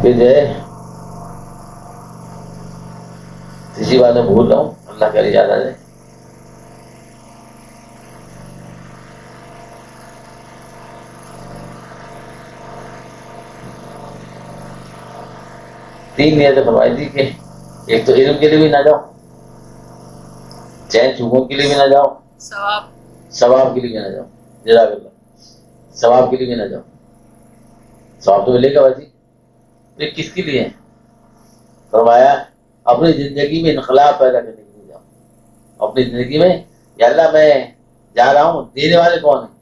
کہ جو ہے کسی بات میں بھول رہا ہوں، اللہ کا یاد آ جائے. تین نیتیں فرمائی تھی کہ ایک تو علم کے لیے بھی نہ جاؤ، چین چوبوں کے لیے بھی نہ جاؤ، ثواب کے لیے بھی نہ جاؤ. جزاک اللہ. ثواب کے لیے بھی نہ جاؤ. ثواب تو ملے گا باجی. یہ کس کے لیے ہے؟ فرمایا اپنی زندگی میں انقلاب پیدا کرنے کے لیے جاؤ. اپنی زندگی میں یا اللہ میں جا رہا ہوں، دینے والے کون ہیں؟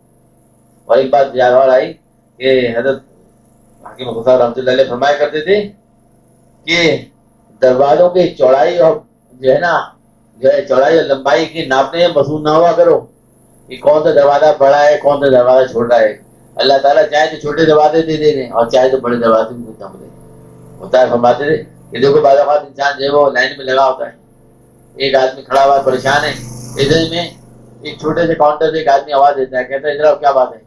اور ایک بات یاد اور آئی کہ حضرت حکیم غفار رحمۃ اللہ علیہ فرمایا کرتے تھے کہ دروازوں کی چوڑائی اور جو ہے نا چوڑائی اور لمبائی کی ناپنے میں مصروف نہ ہوا کرو کہ کون سا دروازہ بڑا ہے کون سا دروازہ چھوٹا ہے. اللہ تعالیٰ چاہے تو چھوٹے دروازے دے دیں اور چاہے تو بڑے دروازے بھی دے دیں. ہوتا ہے فرماتے تھے کہ دیکھو بعض اوقات انسان جو ہے وہ لائن میں لگا ہوتا ہے، ایک آدمی کھڑا ہوا پریشان ہے، ادھر میں ایک چھوٹے سے کاؤنٹر سے ایک آدمی آواز دیتا ہے، کہتا ہے ادھر کیا بات ہے،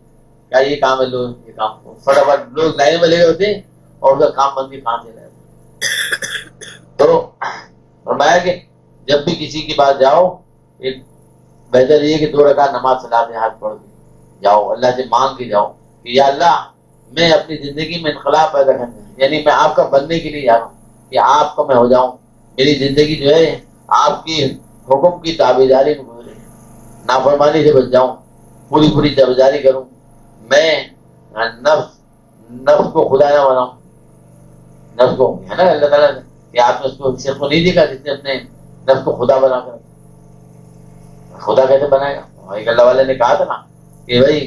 کیا یہ کام ہے، لو یہ کام. فٹافٹ لوگ لائن میں لگے ہوتے اور اس کا کام بند بھی کہاں سے رہے. تو فرمایا کہ جب بھی کسی کی بات جاؤ، ایک بہتر یہ کہ 2 رکعت نماز صلاۃ ہاتھ پڑھ کے جاؤ، اللہ سے مانگ کے جاؤ کہ یا اللہ میں اپنی زندگی میں انقلاب پیدا کرنا ہے، یعنی میں آپ کا بننے کے لیے جا رہا ہوں کہ آپ کا میں ہو جاؤں. میری زندگی جو ہے آپ کی حکم کی تابعداری میں گزرے، نافرمانی سے بچ جاؤں، پوری تابعداری کروں. میں نفس کو خدا نہ بناؤں. نفس کو ہے نا اللہ تعالیٰ نے کہ آپ نے اس کو شخص کو نہیں دیکھا جس نے اپنے نفس کو خدا بنا کر. خدا کیسے بنائے گا؟ ایک اللہ والے نے کہا تھا نا کہ بھائی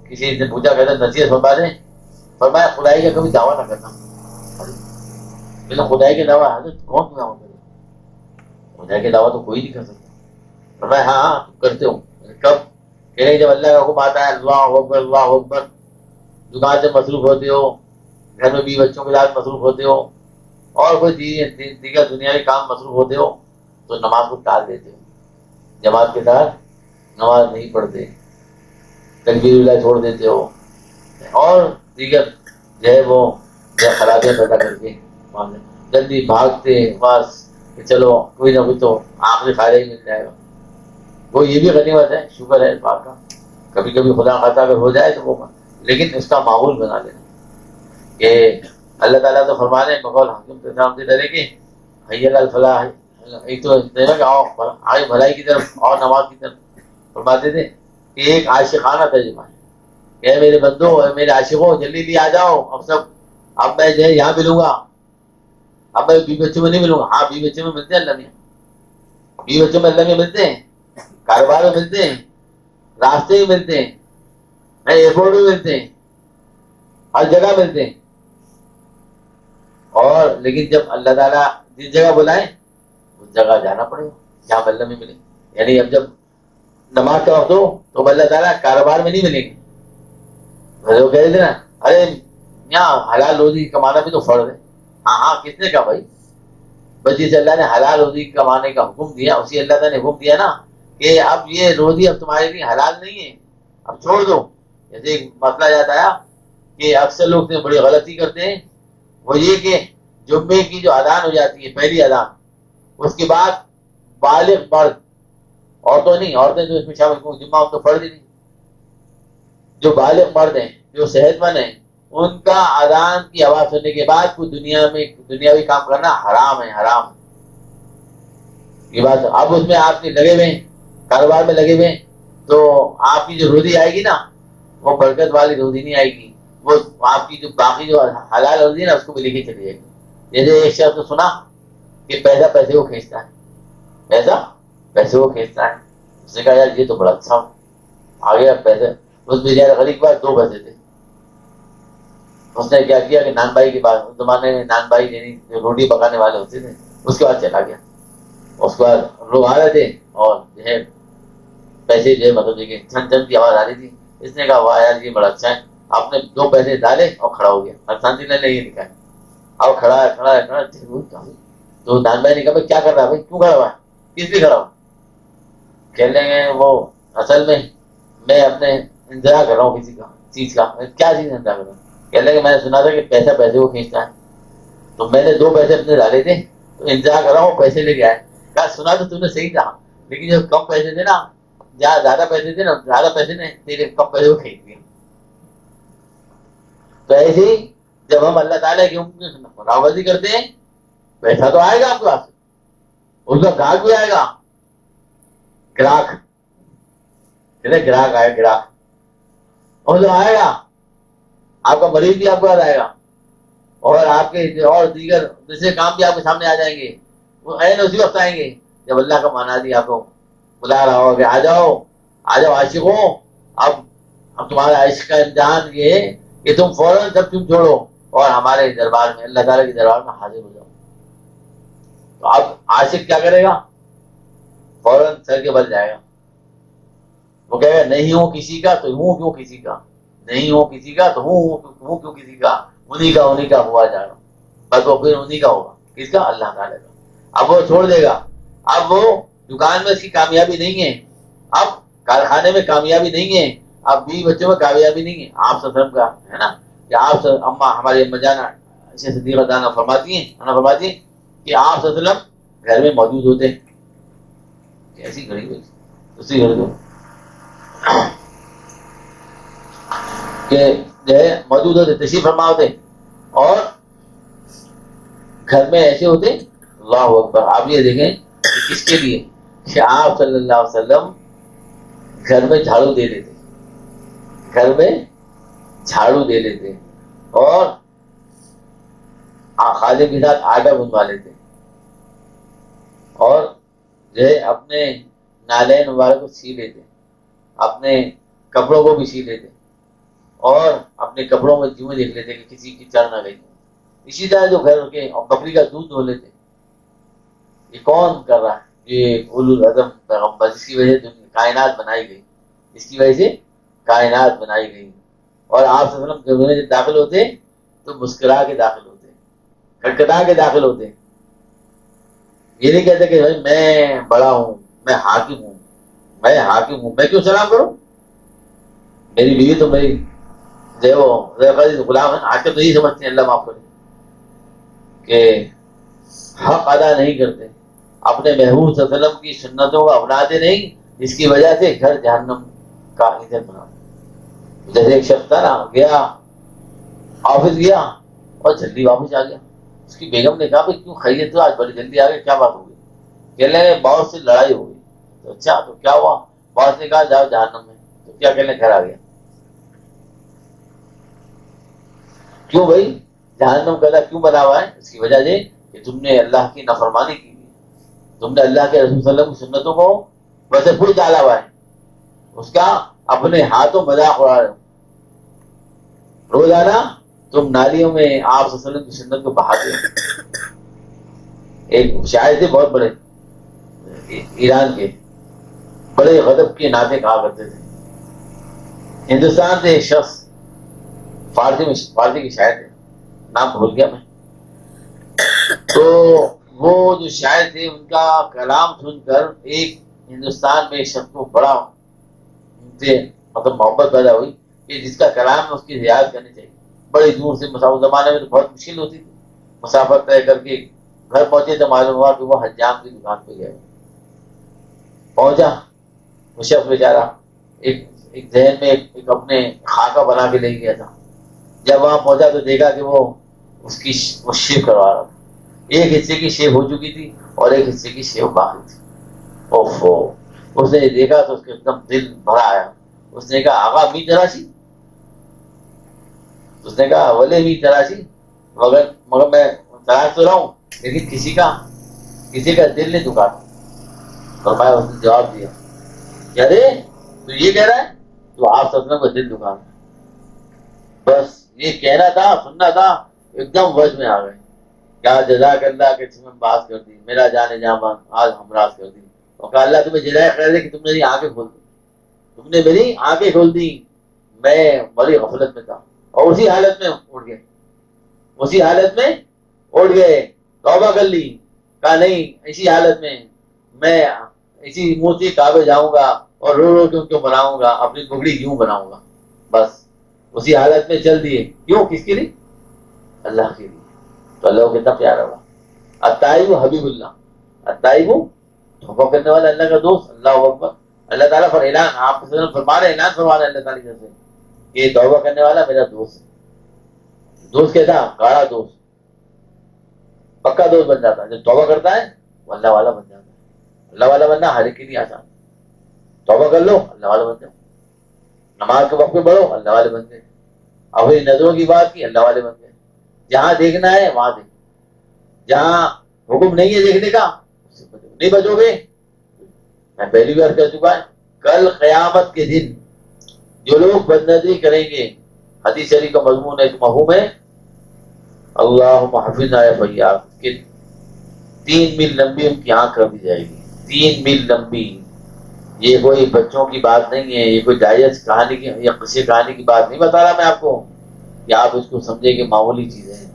کسی نے پوچھا کہتا نصیحت فرما دیں، فرمایا خدائی کا کبھی دعویٰ نہ کرنا. خدائی کے دعویٰ حضرت کون دعویٰ کرے؟ خدائی کے دعویٰ تو کوئی نہیں کر سکتا. فرمایا ہاں کرتے ہو. کب؟ کہہ رہے جب اللہ کا حکم آتا ہے اللہ اکبر اللہ اکبر، دکان سے مصروف ہوتے ہو، گھر میں 20 بچوں کے ساتھ مصروف ہوتے ہو، اور کوئی دیگر دنیاوی کام مصروف ہوتے ہو، تو نماز کو ٹال دیتے ہو، جماعت کے ساتھ نماز نہیں پڑھتے، تکبیر اللہ چھوڑ دیتے ہو، اور دیگر جو ہے وہ خرابیاں پیدا کر کے جلدی بھاگتے بس کہ چلو کوئی نہ کوئی تو آخری فائدہ ہی مل جائے گا. وہ یہ بھی غنیمت ہے، شکر ہے اس بات کا. کبھی کبھی خدا خطا اگر ہو جائے تو وہ لیکن اس کا ماحول بنا لینا کہ اللہ تعالیٰ تو فرما رہے ہیں بقول حکیم کے سامنے ڈرے کہ حی علی الفلاح، ایک تو آئے بھلائی کی طرف اور نماز کی طرف. فرماتے تھے کہ ایک عاشقانہ ترجمہ ہے کہ میرے بندو میرے عاشقوں جلدی آ جاؤ، اب میں جو ہے یہاں ملوں گا، اب میں 20 بچوں میں نہیں ملوں گا. ہاں 20 بچوں میں ملتے ہیں اللہ میں، 20 بچوں میں اللہ میں ملتے ہیں، کاروبار میں ملتے ہیں، راستے میں ملتے ہیں، ایئرپورٹ میں ملتے ہیں، ہر جگہ ملتے ہیں. اور لیکن جب اللہ تعالیٰ جس جگہ بلائے اس جگہ جانا پڑے گا جہاں اللہ میں ملے. یعنی اب جب نماز کا وقت ہو تو اللہ تعالیٰ کاروبار میں نہیں ملیں گے. وہ کہہ رہے تھے نا ارے یہاں حلال روزی کمانا بھی تو فرض ہے. ہاں کس نے کہا بھائی؟ بس جس اللہ نے حلال روزی کمانے کا حکم دیا اسی اللہ تعالیٰ نے حکم دیا نا کہ اب یہ روزی اب تمہارے لیے حلال نہیں ہے، اب چھوڑ دو. جیسے ایک مسئلہ یاد آیا کہ اکثر لوگ بڑی غلطی کرتے ہیں، وہ یہ کہ جمعے کی جو اذان ہو جاتی ہے پہلی اذان، اس کے بعد بالغ مرد، عورتوں نہیں، عورتیں تو اس میں شامل ہوں، جمعہ ان تو فرض ہی نہیں. جو بالغ مرد ہیں جو صحت مند ہیں ان کا اذان کی آواز سننے کے بعد کوئی دنیا میں دنیاوی کام کرنا حرام ہے، حرام. یہ بات اب اس میں آپ کے لگے ہوئے کاروبار میں لگے ہوئے تو آپ کی جو روزی آئے گی نا وہ برکت والی روزی نہیں آئے گی، وہ آپ کی جو باقی جو حلال روزی ہے نا اس کو بھی لے کے چلی جائے گی. جیسے ایک شخص نے سنا کہ پیسہ پیسے کو کھینچتا ہے، پیسہ پیسے کو کھینچتا ہے. اس نے کہا یار یہ تو بڑا اچھا آ گیا پیسے. اس بیچارے غریب کے پاس 2 پیسے تھے. اس نے کیا کیا کہ نان بھائی کے پاس، اس زمانے میں نان بھائی یعنی جو روٹی پکانے والے ہوتے تھے، اس کے بعد چلا گیا. اس کے بعد لوگ آ رہے تھے اور جو ہے پیسے جو ہے مطلب کہ چھن چھن کی آواز آ رہی تھی. اس نے کہا واہ یار یہ بڑا اچھا ہے. آپ نے 2 پیسے ڈالے اور کھڑا ہو گیا. حسان نے یہ لکھا ہے اب کھڑا ہے. تو نان بھائی نے کہا کیا کر رہا ہے بھائی، کیوں کھڑا ہوا ہے، کس لیے کھڑا ہوا؟ کہنے لگے وہ اصل میں اپنے انتظار کر رہا ہوں کسی کا چیز کا. کیا چیز انتظار کر رہا ہوں؟ کہنے لگے میں نے سنا تھا کہ پیسہ پیسے کو کھینچتا ہے، تو میں نے 2 پیسے اپنے ڈالے تھے تو انتظار کر رہا ہوں پیسے لے کے آئے. کہا سنا تو تم نے صحیح تھا، لیکن جو کم پیسے تھے نا، جہاں زیادہ پیسے تھے نا، زیادہ پیسے نے تیرے کم پیسے کو کھینچ دیے. تو ایسے ہی جب ہم اللہ تعالیٰ کی راوضی کرتے ہیں، پیسہ تو آئے گا آپ کے پاس، اس کا گاہک بھی آئے گا. گراہک کہتے گراہک آئے، گراہک اور جو آئے گا، آپ کا مریض بھی آپ کے پاس آئے گا، اور آپ کے اور دیگر دوسرے کام بھی آپ کے سامنے آ جائیں گے. وہ عین اسی وقت آئیں گے جب اللہ کا منادی آپ کو بلا رہا ہو کہ آ جاؤ آ جاؤ عاشقوں، اب تمہارا عشق کا امتحان یہ ہے کہ تم فوراً سب تم چھوڑو اور ہمارے دربار میں، اللہ تعالیٰ کے دربار میں حاضر ہو جاؤ. تو اب عاشق کیا کرے گا؟ فوراً سر کے بل جائے گا. وہ کہے گا نہیں ہوں کسی کا تو ہوں کیوں کسی کا، نہیں ہوں کسی کا تو ہوں کیوں کسی کا، انہی کا ہوا جا رہا. بس وہ پھر انہی کا ہوگا. کس کا؟ اللہ تعالیٰ کا. اب وہ چھوڑ دے گا. اب وہ دکان میں اس کی کامیابی نہیں ہے، اب کارخانے میں کامیابی نہیں ہے، اب 20 بچوں میں کامیابی نہیں ہے. آپ سفر کا ہے نا کہ آپ اما ہماری اما جانا ایسے صدیقہ دانا فرماتی ہیں کہ آپ وسلم گھر میں موجود ہوتے. کیسی گھڑی ہوئی اسی گھر کو کہ جو ہے موجود ہوتے، تشریف فرما ہوتے، اور گھر میں ایسے ہوتے. اللہ اکبر. آپ یہ دیکھیں کہ کس کے لیے کہ آپ صلی اللہ علیہ وسلم گھر میں جھاڑو دے دیتے، گھر میں جھاڑو دے لیتے، اور خادم کے ساتھ آٹا گنوا لیتے، اور جو ہے اپنے نالین مبارک کو سی لیتے، اپنے کپڑوں کو بھی سی لیتے، اور اپنے کپڑوں میں جوئیں دیکھ لیتے کہ کسی کی چڑھ نہ گئی. اسی طرح جو گھر کے بکری کا دودھ دھو لیتے. یہ کون کر رہا ہے؟ یہ اولو العزم پیغمبر، جس کی وجہ سے کائنات بنائی گئی، اس کی وجہ سے کائنات بنائی گئی. اور آپ صلی اللہ علیہ وسلم جب داخل ہوتے تو مسکرا کے داخل ہوتے، کھٹکھٹا کے داخل ہوتے. یہ نہیں کہتے کہ بھائی میں بڑا ہوں، میں حاکم ہوں، میں کیوں سلام کروں؟ میری بیوی تو میری غلام ہے. آج کل تو یہی سمجھتے ہیں، اللہ معاف کرے، کہ حق ادا نہیں کرتے، اپنے محبوب صلی اللہ علیہ وسلم کی سنتوں کو اپناتے نہیں، جس کی وجہ سے گھر جہنم کا ایندھن بنا. جیسے ایک شخص تھا نا، گیا آفس گیا اور جلدی واپس آ گیا. اس کی بیگم نے کہا بھائی کیوں خیریت تو آج بڑی جلدی آ گئے، کیا بات ہو گئی؟ کہنے لگے باس سے لڑائی ہو گئی. تو اچھا تو کیا ہوا؟ باس نے کہا جاؤ جہنم میں. تو کیا کہنے گھر آ گیا؟ کیوں بھائی جہنم کا کیوں بنا ہوا ہے؟ اس کی وجہ یہ کہ تم نے اللہ کی نافرمانی کی، تم نے اللہ کے رسول صلی اللہ علیہ وسلم کی سنتوں کو ویسے پھول ڈالا ہوا ہے، اس کا اپنے ہاتھوں مذاق اڑا رہے ہو. روزانہ تم نالیوں میں آپ صلی اللہ علیہ وسلم کی سنت کو بہاتے ہو. ایک شاعر تھے بہت بڑے ایران کے، بڑے غضب کے نعتیں کہا کرتے تھے. ہندوستان سے ایک شخص فارسی کے شاعر تھے، نام بھول گیا میں. تو وہ جو شاعر تھے ان کا کلام سن کر ایک ہندوستان میں ایک شخص کو بڑا ان سے مطلب محبت پیدا ہوئی کہ جس کا کلام ہے اس کی رعایت کرنی چاہیے. بڑی دور سے زمانے میں تو بہت مشکل ہوتی تھی، مسافت طے کر کے گھر پہنچے تو معلوم ہوا کہ وہ حجام کی دکان پہ گئے. پہنچا وہ شخص بیچارہ ایک ذہن میں ایک اپنے خاکہ بنا کے لے گیا تھا. جب وہاں پہنچا تو دیکھا کہ وہ اس کی وہ شیو کروا رہا تھا. ایک حصے کی شیو ہو چکی تھی اور ایک حصے کی شیو باقی تھی. اوفو. اس نے دیکھا تو اس کے ایک دم دل بھرا آیا. اس نے کہا آقا می تراشی؟ اس نے کہا ولے می تراشی، مگر میں تراش تو رہا ہوں لیکن کسی کا دل نہیں دکھا. فرمایا اس نے جواب دیا کہ ارے تو یہ کہہ رہا ہے تو آپ سب کو دل دکھانا. بس یہ کہنا تھا، سننا تھا، ایک دم وجہ میں آ گئے. کیا جزاک اللہ کہ تم نے بات کر دی، میرا جانے جامان آج ہمراز کر دی. اور کہا اللہ تمہیں جزائے خیر دے کہ تم نے میری آنکھیں کھول دی، تم نے میری آنکھیں کھول دی. میں بڑی غفلت میں تھا اور اسی حالت میں اٹھ گئے توبہ کر لی. کہا نہیں، اسی حالت میں میں اسی منہ سے کعبے جاؤں گا اور رو رو کیوں بناؤں گا، اپنی بگڑی کیوں بناؤں گا. بس اسی حالت میں چل دیے. کیوں؟ کس کے لیے؟ اللہ کے لیے. تو اللہ کو کتنا پیارا ہوا. الطائب حبیب اللہ. الطائب توبہ کرنے والا اللہ کا دوست. اللہ اکبر. اللہ تعالیٰ پر اعلان، آپ فرما رہے، اعلان فرما رہے اللہ تعالیٰ کی طرف سے کہ یہ توبہ کرنے والا میرا دوست ہے. دوست کیسا؟ گاڑا دوست، پکا دوست بن جاتا ہے. جب توبہ کرتا ہے وہ اللہ والا بن جاتا ہے. اللہ والا بننا ہر ایک کے لیے آسان. توبہ کر لو اللہ والا بن جاؤ. نماز کے وقت میں پڑھو اللہ والے بن گئے. اپنی نظروں کی بات کی اللہ والے بن گئے. جہاں دیکھنا ہے وہاں دیکھو. جہاں حکم نہیں ہے دیکھنے کا اس سے بچو. نہیں بچو گے، میں پہلی بار کہہ چکا ہے، کل قیامت کے دن جو لوگ بد نظری کریں گے، حدیث شریف کا مضمون ایک مفہوم ہے، اللہم حفظنا یا فیاض، کہ 3 میل لمبی ان کی آنکھ کر دی جائے گی. 3 میل لمبی. یہ کوئی بچوں کی بات نہیں ہے، یہ کوئی ڈائجسٹ کہانی کی یا قصے کہانی کی بات نہیں بتا رہا میں آپ کو کہ آپ اس کو سمجھیں کہ معمولی چیز ہے.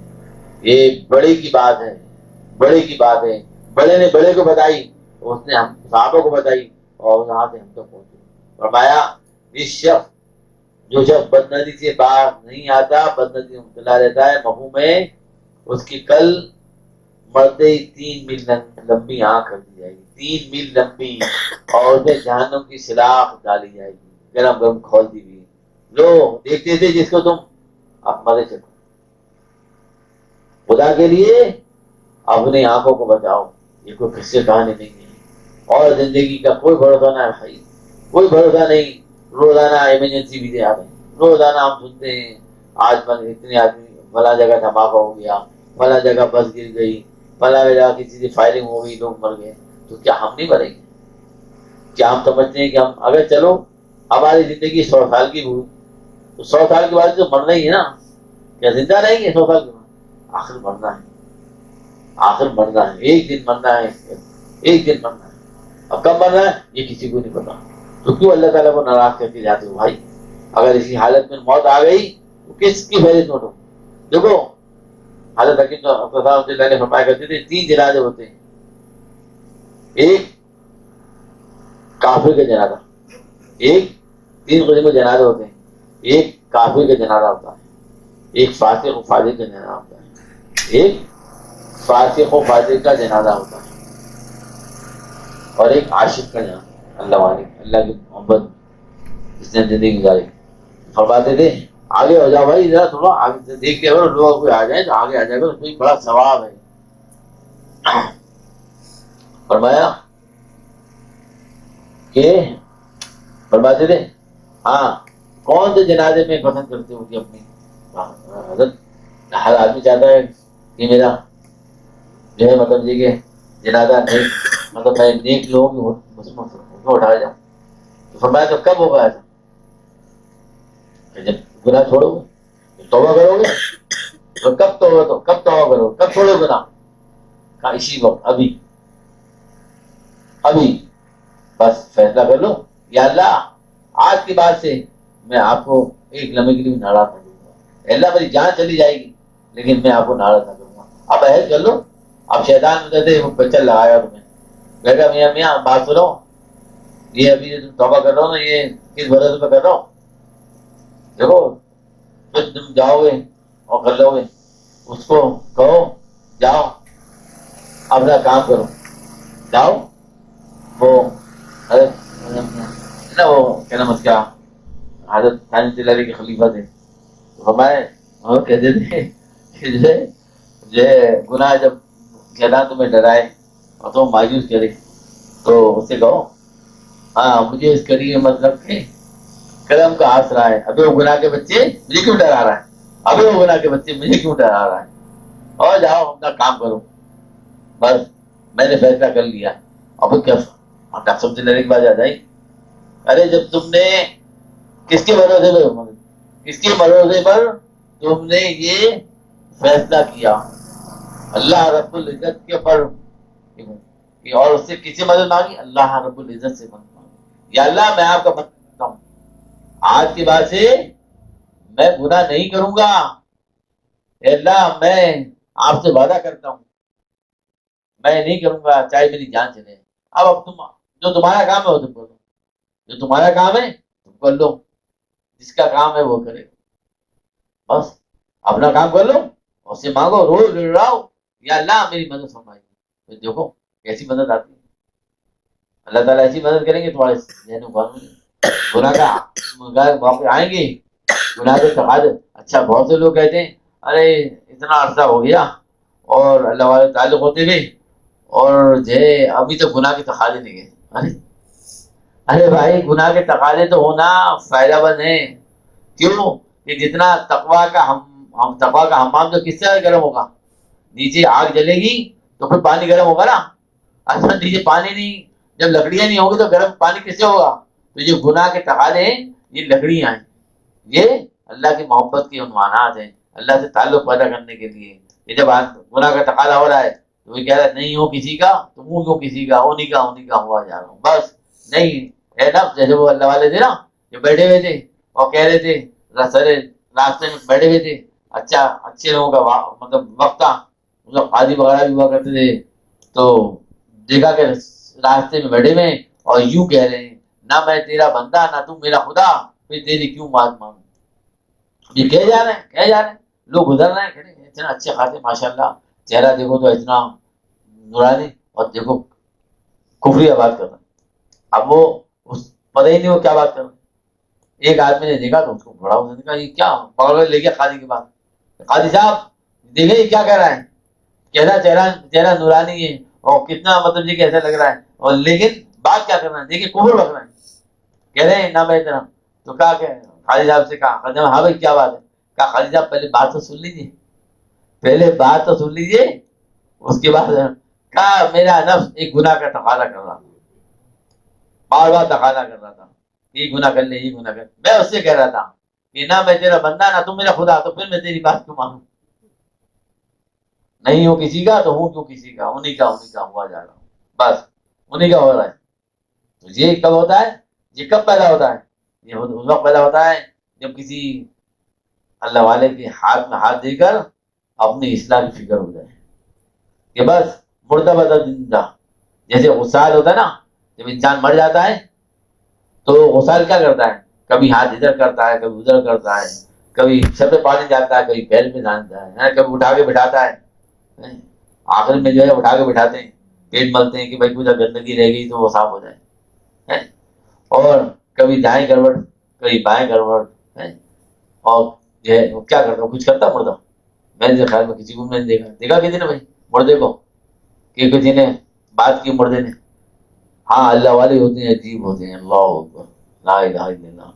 یہ بڑے کی بات ہے، بڑے کی بات ہے. بڑے نے بڑے کو بتائی، اس نے ہم صحابہ کو بتائی، اور وہاں سے ہم تک پہنچے. فرمایا اس شخص جو شخص بدنظری سے باہر نہیں آتا، بدنظری میں مبتلا رہتا ہے، مفہوم ہے اس کی کل مرتے ہی 3 میل لمبی آنکھ کر دی جائے گی. 3 میل لمبی. اور اس میں جہنم کی سلاخ ڈالی جائے گی، گرم گرم کھول دی ہوئی. لو دیکھتے تھے جس کو تم، اب مرے چلو. خدا کے لیے اپنی آنکھوں کو بچاؤ. یہ کوئی قصے کہانی نہیں ہے. اور زندگی کا کوئی بھروسہ نہ ہے بھائی، کوئی بھروسہ نہیں. روزانہ ایمرجنسی بھی دے آتے ہیں. روزانہ ہم سنتے ہیں آج اتنے آدمی فلاں جگہ دھماکہ ہو گیا، فلاں جگہ بس گر گئی، فلاں جگہ کسی سے فائرنگ ہو گئی، لوگ مر گئے. تو کیا ہم نہیں مریں گے؟ کیا ہم سمجھتے ہیں کہ ہم اگر چلو ہماری زندگی 100 سال کی ہوئی تو 100 سال کے بعد تو مرنا ہی ہے نا. کیا زندہ رہیں گے 100 سال کے بعد؟ آخر مرنا ہے. آخر مرنا ہے. ایک دن مرنا ہے. ایک دن مرنا ہے. اب کب مرنا ہے یہ کسی کو نہیں پتا. تو کیوں اللہ تعالیٰ کو ناراض کر کے جاتے ہو بھائی؟ اگر اسی حالت میں موت آ گئی تو کس کی فیض نوٹ ہو؟ دیکھو حضرت حکیم اللہ نے فرمایا کرتے تھے 3 جنازے ہوتے ہیں. ایک کافر کا جنازہ، ایک 3 قسم کے جنازے ہوتے ہیں. ایک کافر کا جنازہ ہوتا ہے، ایک فاسق و فاجر کا جنازہ ہوتا ہے، ایک فاسق و فاجر کا جنازہ ہوتا ہے، اور ایک عاشق کا جنازہ. اللہ والے، اللہ کی محبت جس نے زندگی گزاری. فرماتے تھے آگے ہو جاؤ بھائی، ذرا تھوڑا آگے سے دیکھتے ہو لوگ کوئی آ جائے تو آگے آ جائے گا، کوئی بڑا ثواب ہے. فرمایا کہ فرماتے تھے ہاں کون سے جنازے میں پسند کرتے ہو کہ اپنی حضرت ہر آدمی چاہتا ہے کہ میرا جو ہے مطلب یہ کہ جنازہ نیک، مطلب میں نیک لوگوں کی اس میں اٹھایا جاؤں. تو فرمایا تو کب ہوگا ایسا؟ جب گناہ چھوڑو گے، توبہ کرو گے. تو کب توبہ کرو، کب چھوڑو گناہ؟ کہا اسی وقت، ابھی ابھی. بس فیصلہ کر لو یا اللہ آج کے بعد سے میں آپ کو ایک لمحے کے لیے ناراض نہ کروں گا. اللہ میری جان چلی جائے گی لیکن میں آپ کو ناراض نہ کروں گا. اب عہد کر لو. اب شیطان کہتے بچل لگایا تمہیں، کہے گا میاں میاں بات سنو، یہ ابھی جو تم توبہ کر رہا ہو نا یہ کس بھروسے پہ کر رہا ہو؟ دیکھو پھر تم جاؤ گے اور کر لو گے. اس کو کہو جاؤ اپنا کام کرو، جاؤ. وہ نا وہ کیا نام اس کا، حضرت ثانی تلاری کے خلیفہ تھے. ہمارے وہ کہتے تھے کہ جو ہے گناہ جب شیطان تمہیں ڈرائے اور تم مایوس کرے تو اس سے کہو ہاں مجھے اس کری مطلب کہ قلم کا آسرا ہے. ابھی وہ گناہ کے بچے مجھے کیوں ڈرا رہا ہے؟ ابھی وہ گناہ کے بچے مجھے کیوں ڈرا رہا ہے؟ اور جاؤ اپنا کام کرو. بس میں نے فیصلہ کر لیا. اب کیا سمجھ لینے کی بات آ جائے. ارے جب تم نے کس کے بھروسے پر، کس کے بھروسے پر تم نے یہ فیصلہ کیا؟ اللہ رب العزت کے پر، اور اس سے کسی مدد مانگی؟ اللہ رب العزت سے مدد مانگی. یا اللہ میں آپ کا مدد کرتا ہوں، آج کے بعد سے میں گناہ نہیں کروں گا. اے اللہ میں آپ سے وعدہ کرتا ہوں میں نہیں کروں گا چاہے میری جان چلے. اب تم جو تمہارا کام ہے وہ تم کرو، جو تمہارا کام ہے تم کر لو، جس کا کام ہے وہ کرے. بس اپنا کام کر لو اور اس سے مانگو، روز رڑاؤ یا اللہ میری مدد فرمائیے. تو دیکھو کیسی مدد آتی ہے. اللہ تعالیٰ ایسی مدد کریں گے تمہارے ذہن میں. گناہ کا موقع آئیں گے، گناہ کے تقاضے. اچھا بہت سے لوگ کہتے ہیں ارے اتنا عرصہ ہو گیا اور اللہ والے تعلق ہوتے ہوئے اور جو ہے ابھی تو گناہ کے تقاضے نہیں گئے. ارے بھائی گناہ کے تقاضے تو ہونا فائدہ مند ہے. کیوں کہ جتنا تقویٰ کا حمام جو کس سے گرم ہوگا؟ نیچے آگ جلے گی تو پھر پانی گرم ہوگا نا. اصل نیچے پانی نہیں، جب لکڑیاں نہیں ہوں گی تو گرم پانی کس سے ہوگا؟ تو یہ گناہ کے تقاضے ہیں، یہ لکڑیاں ہیں، یہ اللہ کی محبت کے عنوانات ہیں اللہ سے تعلق پیدا کرنے کے لیے. یہ جب گناہ کا تقاضا ہو رہا ہے تو وہ کہہ رہا ہے نہیں ہو کسی کا تو منہ کیوں کسی کا، انہیں کا ہوا جا رہا ہوں بس. نہیں ہے نا، جیسے وہ اللہ والے تھے نا جو بیٹھے ہوئے تھے اور کہہ رہے تھے راستے میں بیٹھے ہوئے تھے. اچھا اچھے لوگوں کا مطلب وقت تھا، مطلب قاضی وغیرہ بھی ہوا کرتے تھے. تو دیکھا کہ راستے میں بیٹھے ہوئے اور یوں کہہ رہے ہیں نہ میں تیرا بندہ نہ تم میرا خدا، پھر تیری کیوں بات مانوں. یہ کہہ جا رہے ہیں لوگ گزر رہے ہیں اتنا اچھے خاصے ماشاء اللہ، چہرہ دیکھو تو اتنا نورانی اور دیکھو کفری بات کر رہے ہیں. اب وہ پتہ ہی نہیں وہ کیا بات کر رہے ہیں. ایک آدمی نے دیکھا تو اس کو بڑا اس نے کہا یہ کیا پکڑ کر لے گیا قاضی کے پاس. قاضی صاحب دیکھیں یہ کیا کہہ رہا ہے، کیسا چہرہ نورانی ہے اور کتنا مطلب یہ کیسا لگ رہا ہے، اور لیکن بات کیا کر رہا ہے دیکھیے کفر بک رہا ہے. کہہ رہے ہیں نہ میں اتنا. تو کہا کہ قاضی صاحب سے کہا قاضی ہاں بھائی کیا بات ہے. کہا قاضی صاحب پہلے بات تو سن لیجیے، اس کے بعد کہا میرا نفس ایک گناہ کا تقاضا کر رہا تھا، بار بار تقاضا کر رہا تھا یہ گناہ کر لے یہ گناہ کر. میں اس سے کہہ رہا تھا کہ نہ میں تیرا بندہ نہ تم میرا خدا، تو پھر میں تیری بات کیوں مانوں. نہیں ہوں کسی کا تو ہوں کیوں کسی کا، انہیں کا ہوا جا رہا ہوں بس، انہیں کا ہو رہا ہے. تو یہ کب ہوتا ہے، یہ کب پیدا ہوتا ہے؟ یہ اس وقت پیدا ہوتا ہے جب کسی اللہ والے کے ہاتھ میں ہاتھ دے کر اپنی اصلاح کی فکر ہو جائے کہ بس مردہ بدل زندہ. جیسے غسال ہوتا ہے نا، جب انسان مر جاتا ہے تو غسال کیا کرتا ہے، کبھی ہاتھ ادھر کرتا ہے کبھی ادھر کرتا ہے، کبھی سر پہ پانی جاتا ہے کبھی پیر میں جانتا ہے، کبھی اٹھا کے بٹھاتا ہے. آخر میں جو ہے اٹھا کے بٹھاتے ہیں، پیٹ ملتے ہیں کہ بھائی کچھ گندگی رہ گئی تو وہ صاف ہو جائے. اور کبھی دائیں گڑبڑ کبھی بائیں گڑبڑ، اور جو ہے وہ کیا کرتا کچھ کرتا مردہ. میں نے خیال میں کسی کو میں نے دیکھا کسی نے بھائی مردے کو کہ کسی نے بات کی مردے نے. ہاں اللہ والے ہوتے ہیں عجیب ہوتے ہیں. اللہ اکبر لا الہ الا اللہ.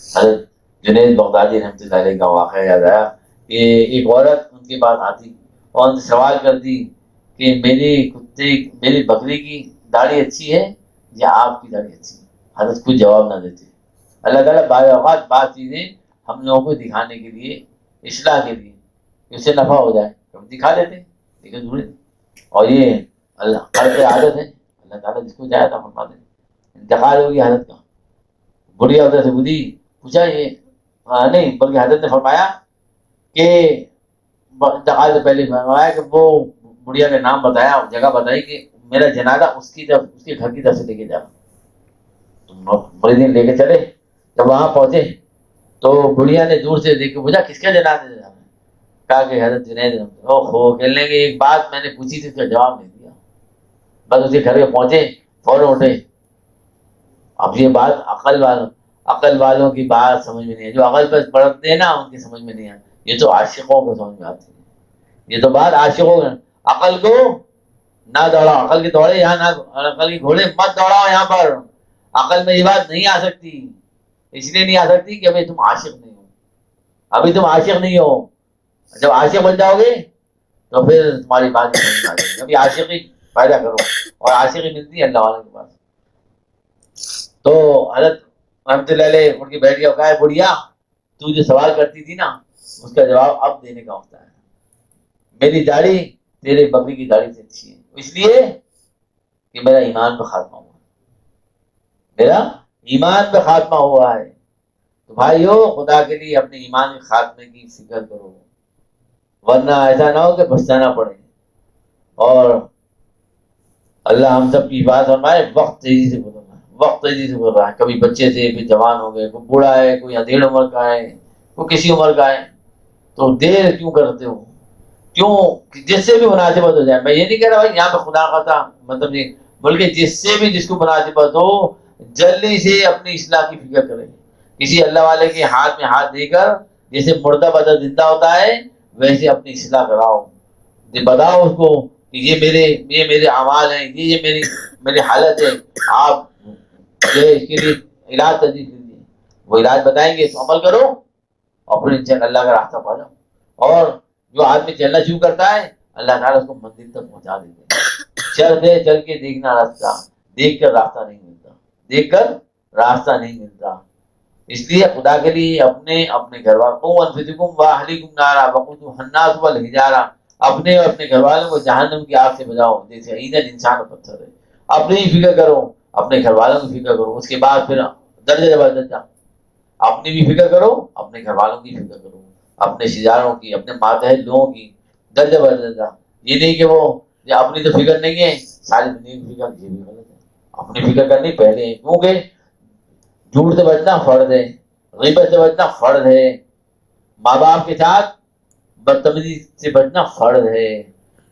حضرت جنید بغدادی رحمۃ اللہ علیہ کا واقعہ یاد آیا کہ ایک عورت ان کے پاس آتی اور ان سے سوال کرتی کہ میری بکری کی داڑھی اچھی ہے یا آپ کی داڑھی اچھی ہے. حضرت کچھ جواب نہ دیتے. اللہ تعالیٰ بعض اوقات بعض چیزیں ہم لوگوں کو دکھانے کے لیے، اصلاح کے لیے، اس سے نفع ہو جائے تو دکھا دیتے لیکن ضروری. اور یہ اللہ کی عادت ہے، اللہ تعالیٰ جس کو چاہے تھا فرما دے. انتقال ہوگی حضرت کا، بڑھیا ادھر سے بدھی پوچھا یہ نہیں بلکہ حضرت نے فرمایا کہ انتقال سے پہلے فرمایا کہ وہ بڑھیا کا نام بتایا، جگہ بتائی کہ میرا جنازہ اس کے گھر کی طرف سے لے کے جانا. مریضین لے کے چلے، جب وہاں پہنچے تو بڑھیا نے دور سے دیکھ کے پوچھا کس کا جنازہ جا رہا ہے. کہا کہ حضرت جنید. کہنے لگے ایک بات میں نے پوچھی تھی اس کا جواب نہیں دیا. بس اس کے گھر پہ پہنچے فوراً اٹھے. اب یہ بات عقل والوں کی بات سمجھ میں نہیں ہے، جو عقل پہ پڑھتے ہیں نا ان کی سمجھ میں نہیں ہے. یہ تو عاشقوں کو سمجھ میں آتی ہے، یہ تو بات عاشقوں میں. عقل کو نہ دوڑاؤ، عقل کی دوڑے یہاں نہ، عقل کی گھوڑے مت دوڑاؤ یہاں پر. عقل میں یہ بات نہیں آ سکتی، اس لیے نہیں آ سکتی کہ ابھی تم عاشق نہیں ہو. ابھی تم عاشق نہیں ہو، جب عاشق بن جاؤ گے تو پھر تمہاری بات سمجھ میں آ جائے گی. ابھی عاشقی پیدا کرو، اور عاشقی ملتی ہے اللہ والے کے پاس. تو حضرت رحمت اللہ علیہ اٹھ کے بیٹھ گیا. کہا ہے بڑھیا تو جو سوال کرتی تھی نا اس کا جواب اب دینے کا ہوتا ہے. میری داڑھی تیرے بکری کی داڑھی سے اچھی ہے، اس لیے کہ میرا ایمان پہ خاتمہ ہوا، میرا ایمان پہ خاتمہ ہوا ہے. تو بھائیو خدا کے لیے اپنے ایمان کے خاتمے کی فکر کرو، ورنہ ایسا نہ ہو کہ پچھتانا پڑے. اور اللہ ہم سب کی بات فرمائے. وقت تیزی سے گزر رہا ہے، وقت تیزی سے گزر رہا ہے. کبھی بچے تھے پھر جوان ہو گئے، کوئی بوڑھا ہے کوئی ادھیڑ عمر کا ہے کوئی کسی عمر کا ہے. تو دیر کیوں کرتے ہو؟ کیوں؟ جس سے بھی مناسبت ہو جائے. میں یہ نہیں کہہ رہا بھائی یہاں پہ خدا خطا مطلب نہیں، بلکہ جس سے بھی جس کو مناسبت ہو جلدی سے اپنی اصلاح کی فکر کرے. کسی اللہ والے کے ہاتھ میں ہاتھ دے کر جیسے مردہ بدل زندہ ہوتا ہے ویسے اپنی اصلاح کراؤ. بتاؤ اس کو کہ یہ میرے اعمال ہیں، یہ میری حالت ہے، آپ جو ہے اس کے لیے علاج تجویز کیجیے. وہ علاج بتائیں گے تو عمل کرو اور پھر انشاءاللہ اللہ کا راستہ پا جاؤ. اور جو آدمی چلنا شروع کرتا ہے اللہ تعالیٰ اس کو منزل تک پہنچا دیتے ہیں. چل کے دیکھنا راستہ، دیکھ کر راستہ نہیں ملتا، دیکھ کر راستہ نہیں ملتا. اس لیے خدا کے لیے اپنے گھر والوں اپنے اور اپنے گھر والوں کو جہنم کی آگ سے بچاؤ جیسے ایندھن انسان پتھر ہے. اپنی ہی فکر کرو، اپنے گھر والوں کی فکر کرو، اس کے بعد پھر درجہ درجہ اپنی بھی فکر کرو، اپنے گھر والوں کی فکر کرو، اپنے رشتے داروں کی، اپنے ماتحت لوگوں کی، درجہ درجہ. یہ نہیں کہ وہ اپنی تو فکر نہیں ہے ساری دنیا کی فکر، یہ بھی غلط ہے. اپنی فکر کرنی پہلے ہے، کیونکہ جھوٹ سے بچنا فرض ہے، غیبت سے بچنا فرض ہے، ماں باپ کے ساتھ بدتمیزی سے بچنا فرض ہے.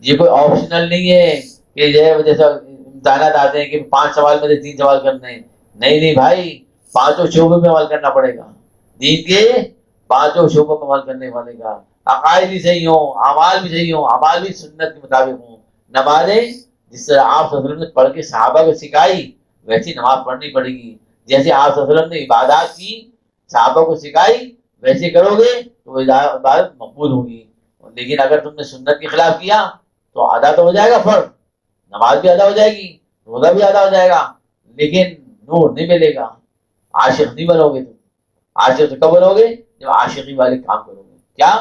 یہ کوئی آپشنل نہیں ہے کہ جیسا امتحانات آتے ہیں کہ 5 سوال میں سے 3 سوال کرنے ہیں. نہیں بھائی، 5 شعبوں میں عمل کرنا پڑے گا. دین کے 5 شعبوں میں عمل کرنے والے کا عقائد بھی صحیح ہوں، اعمال بھی صحیح ہوں، اعمال بھی سنت کے مطابق ہوں. نمازیں جس طرح آپ صلی اللہ علیہ وسلم نے پڑھ کے صحابہ کو سکھائی ویسی نماز پڑھنی پڑے گی. جیسے آپ صلی اللہ علیہ وسلم نے عبادات کی صحابہ کو سکھائی ویسے کرو گے تو وہ عبادت مقبول ہوگی. لیکن اگر تم نے سنت کے خلاف کیا تو ادا تو ہو جائے گا فرض، نماز بھی ادا ہو جائے گی، روزہ بھی ادا ہو جائے گا، لیکن نور نہیں ملے گا. عاشق نہیں بنو گے. تم عاشق کب بنو گے؟ جب عاشقی والے کام کرو گے. کیا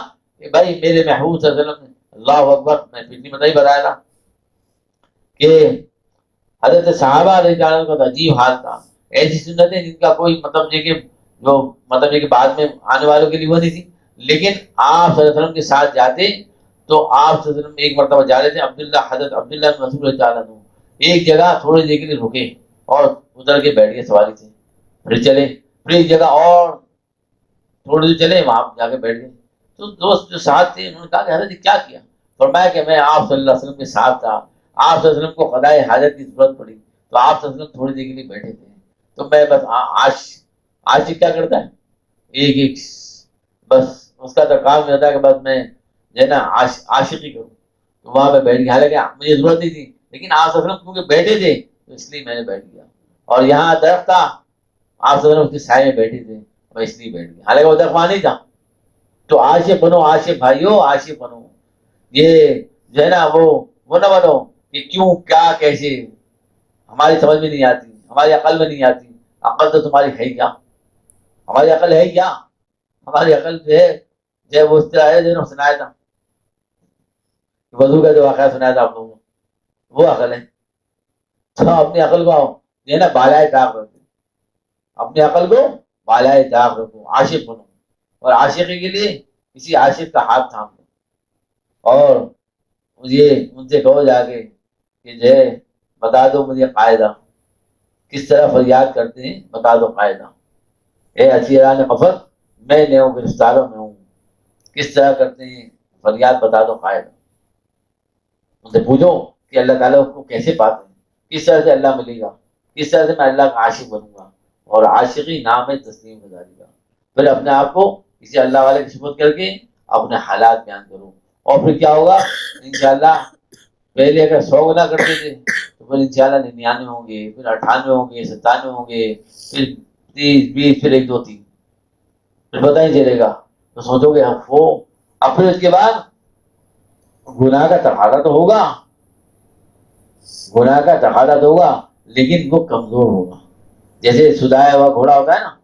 کہ بھائی میرے محبوب صلی اللہ علیہ وسلم نے اللہ اکبر، میں پچھلی مت ہی بتایا تھا کہ حضرت صحابہ رضی اللہ عنہ کا عجیب حال تھا. ایسی سنتیں جن کا کوئی مطلب نہیں کہ جو مطلب نہیں کہ بعد میں آنے والوں کے لیے وہ نہیں تھی. لیکن آپ صلی اللہ علیہ وسلم کے ساتھ جاتے تو آپ صلی اللہ علیہ وسلم ایک مرتبہ جا رہے تھے، حضرت عبداللہ بن مسعود رضی اللہ عنہ ایک جگہ تھوڑی دیر کے لیے رکے اور ادھر کے بیٹھ گئے سواری سے، پھر چلے، پھر ایک جگہ اور تھوڑی دیر چلے، وہاں جا کے بیٹھ گئے. تو دوست جو ساتھ تھے انہوں نے کہا کہ حضرت جی کیا کیا؟ فرمایا کہ میں آپ صلی اللہ علیہ وسلم کے ساتھ تھا، آپ صلی اللہ علیہ وسلم کو قضائے حاجت کی ضرورت پڑی تو آپ صلی اللہ علیہ وسلم تھوڑی دیر کے لیے بیٹھے تھے تو میں بس آج کیا کرتا ہے ایک بس اس کا تو کام یہ ہوتا ہے کہ بس میں جو ہے نا عاشقی کروں. تو وہاں پہ بیٹھ گیا، حالانکہ مجھے ضرورت نہیں تھی لیکن آپ صلی اللہ علیہ وسلم کیونکہ بیٹھے تھے تو اس لیے میں نے بیٹھ گیا. اور یہاں درخت تھا، آپ صلی اللہ علیہ وسلم اس کے سائے میں بیٹھے تھے، میں اس لیے بیٹھ گیا، حالانکہ وہ درخت وہاں نہیں تھا. تو عاشق بنو، عاشق بھائیو عاشق بنو. یہ جو ہے نا وہ نہ بنو کہ کیوں کیا کیسے ہماری سمجھ میں نہیں آتی، ہماری عقل میں نہیں آتی. عقل تو تمہاری ہے کیا؟ ہماری عقل ہے کیا؟ ہماری عقل جو ہے وہ اس طرح ہے جو نے سنایا تھا وضو کا جو واقعہ سنایا تھا آپ لوگوں کو، وہ عقل ہے. تو اپنی عقل کو جو ہے نا بالائے طاق رکھو، اپنی عقل کو بالائے طاق رکھو، عاشق بنو. اور عاشقی کے لیے کسی عاشق کا ہاتھ تھام لو اور مجھے ان سے کہو جا کے کہ جو ہے بتا دو مجھے قاعدہ کس طرح فریاد کرتے ہیں، بتا دو قاعدہ. اے اسیران غفر میں نے ہوں، گرفتاروں میں ہوں، کس طرح کرتے ہیں فریاد، بتا دو قاعدہ. ان سے پوچھو کہ اللہ تعالیٰ کو کیسے پاتے ہیں، کس طرح سے اللہ ملے گا، کس طرح سے میں اللہ کا عاشق بنوں گا. اور عاشقی نام ہے تسلیم گزاری کا. پھر اپنے آپ کو کسی اللہ والے کی صفت کر کے اپنے حالات بیان کرو اور پھر کیا ہوگا انشاءاللہ. پہلے اگر 100 گنا کرتے تھے تو پھر انشاءاللہ 99 ہوں گے، پھر 98 ہوں گے، 97 ہوں گے، پھر 30 20، پھر 1 2 3، پھر پتہ ہی چلے گا. تو سوچو گے وہ اب پھر اس کے بعد گناہ کا تقاضا تو ہوگا، گناہ کا تقاضا تو ہوگا لیکن وہ کمزور ہوگا. جیسے سدایا ہوا گھوڑا ہوتا ہے نا،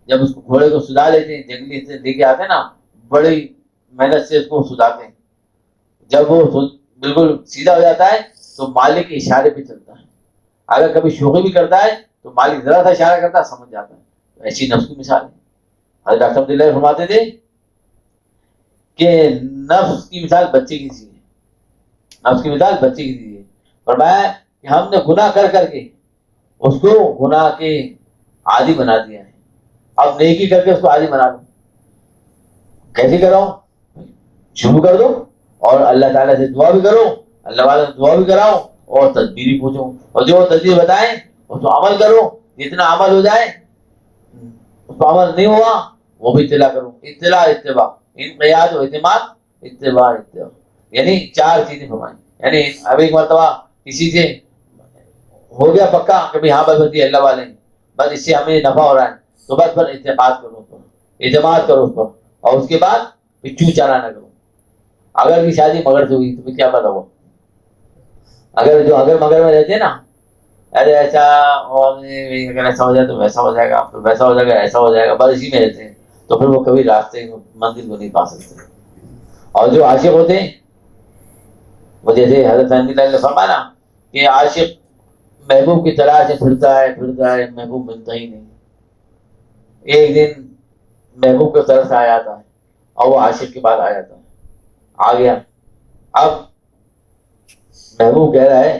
جب اس کو گھوڑے کو سدا لیتے ہیں، جنگلی سے لے کے آتے ہیں نا، بڑی محنت سے اس کو سداتے ہیں. جب وہ بالکل سیدھا ہو جاتا ہے تو مالک کے اشارے پہ چلتا ہے. اگر کبھی شوخی بھی کرتا ہے تو مالک ذرا سا اشارہ کرتا ہے سمجھ جاتا ہے. ایسی نفس کی مثال ہے. حضرت ڈاکٹر عبد اللہ فرماتے تھے کہ نفس کی مثال بچے کی سی ہے، نفس کی مثال بچے کی سی ہے. فرمایا کہ ہم نے گناہ کر کر کے اس کو گناہ کے عادی بنا دیا ہے، اب نیکی کر کے اس کو عادی بنا دو. کیسے کرو؟ شروع کر دو اور اللہ تعالیٰ سے دعا بھی کرو, اللہ والے سے دعا بھی کراؤ اور تدبیر بھی پوچھو, اور جو تدبیر بتائیں اس کو عمل کرو. جتنا عمل ہو جائے, اس کو عمل نہیں ہوا وہ بھی اطلاع کرو. اطلاع اتباع, انقیاد و اعتماد, اتباع اتباع, یعنی 4 چیزیں فرمائیں. یعنی اب ایک مرتبہ کسی سے ہو گیا پکا کہ بھائی ہاں بس یہ اللہ والے ہیں, بس اس سے ہمیں نفع ہو رہا ہے, تو بس پر اعتماد کرو اس پر, اعتماد کرو اس پر, اور اس کے بعد پھر چوں چالا نہ کرو. اگر کی شادی مگر سے ہوئی تو کیا پتا ہو, اگر مگر میں رہتے نا, ارے ایسا اور اگر ایسا ہو جائے تو ویسا ہو جائے گا, پھر ویسا ہو جائے گا, ایسا ہو جائے گا, بس اسی میں رہتے ہیں, تو پھر وہ کبھی راستے منزل کو نہیں پا سکتے. اور جو عاشق ہوتے ہیں وہ جیسے حضرت رحمۃ اللہ نے فرمایا نا کہ عاشق محبوب کی تلاش سے پھرتا ہے, محبوب ملتا ہی نہیں. ایک دن محبوب کو طرف آ جاتا ہے اور وہ عاشق کے بعد آ جاتا ہے, آ گیا. اب محبوب کہہ رہا ہے